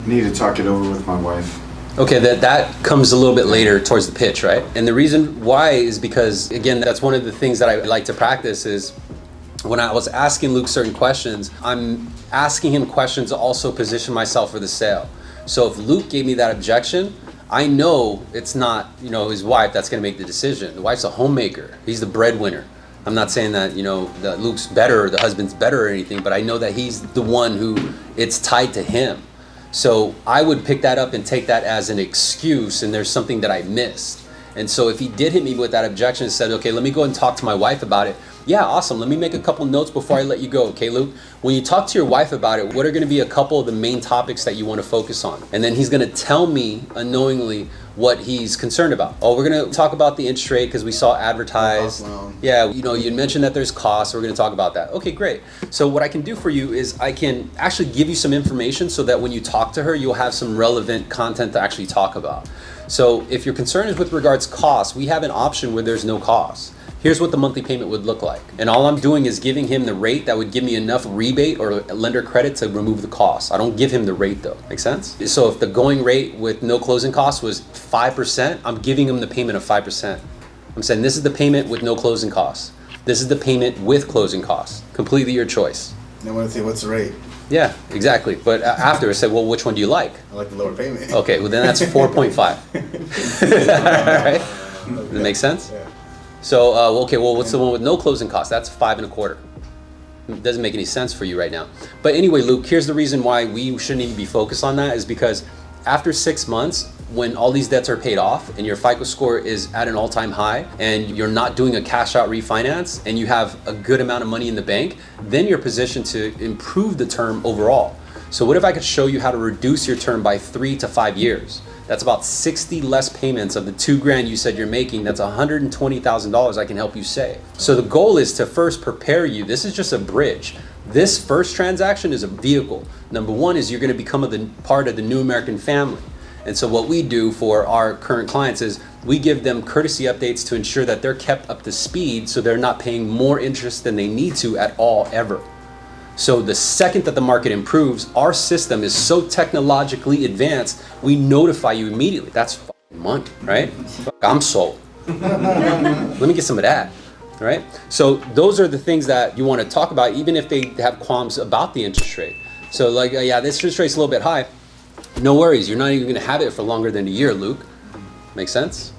Need to talk it over with my wife. Okay, that comes a little bit later towards the pitch, right? And the reason why is because, again, that's one of the things that I like to practice is when I was asking Luke certain questions, I'm asking him questions to also position myself for the sale. So if Luke gave me that objection, I know it's not, his wife that's going to make the decision. The wife's a homemaker. He's the breadwinner. I'm not saying that, that Luke's better or the husband's better or anything, but I know that he's the one who it's tied to him. So I would pick that up and take that as an excuse, and there's something that I missed. And so if he did hit me with that objection and said, okay, let me go and talk to my wife about it. Yeah, awesome. Let me make a couple notes before I let you go. Okay, Luke, when you talk to your wife about it, what are going to be a couple of the main topics that you want to focus on? And then he's going to tell me unknowingly what he's concerned about. Oh, we're going to talk about the interest rate because we saw advertised. Yeah, you mentioned that there's costs. So we're going to talk about that. Okay, great. So what I can do for you is I can actually give you some information so that when you talk to her, you'll have some relevant content to actually talk about. So if your concern is with regards costs, we have an option where there's no cost. Here's what the monthly payment would look like. And all I'm doing is giving him the rate that would give me enough rebate or lender credit to remove the cost. I don't give him the rate though. Make sense? So if the going rate with no closing costs was 5%, I'm giving him the payment of 5%. I'm saying this is the payment with no closing costs. This is the payment with closing costs. Completely your choice. I want to say, what's the rate? Yeah, exactly. But after I said, well, which one do you like? I like the lower payment. Okay, well then that's 4.5. All right? Does that make sense? Yeah. So, what's the one with no closing costs? That's 5.25. It doesn't make any sense for you right now. But anyway, Luke, here's the reason why we shouldn't even be focused on that is because after 6 months, when all these debts are paid off and your FICO score is at an all-time high and you're not doing a cash out refinance and you have a good amount of money in the bank, then you're positioned to improve the term overall. So what if I could show you how to reduce your term by 3 to 5 years? That's about 60 less payments of the $2,000 you said you're making. That's $120,000 I can help you save. So the goal is to first prepare you. This is just a bridge. This first transaction is a vehicle. Number one is you're going to become part of the new American family. And so what we do for our current clients is we give them courtesy updates to ensure that they're kept up to speed so they're not paying more interest than they need to at all ever. So the second that the market improves, our system is so technologically advanced, we notify you immediately. That's fucking money, right? I'm sold. Let me get some of that, right? So those are the things that you want to talk about, even if they have qualms about the interest rate. So like, yeah, this interest rate's a little bit high. No worries, you're not even going to have it for longer than a year, Luke. Make sense?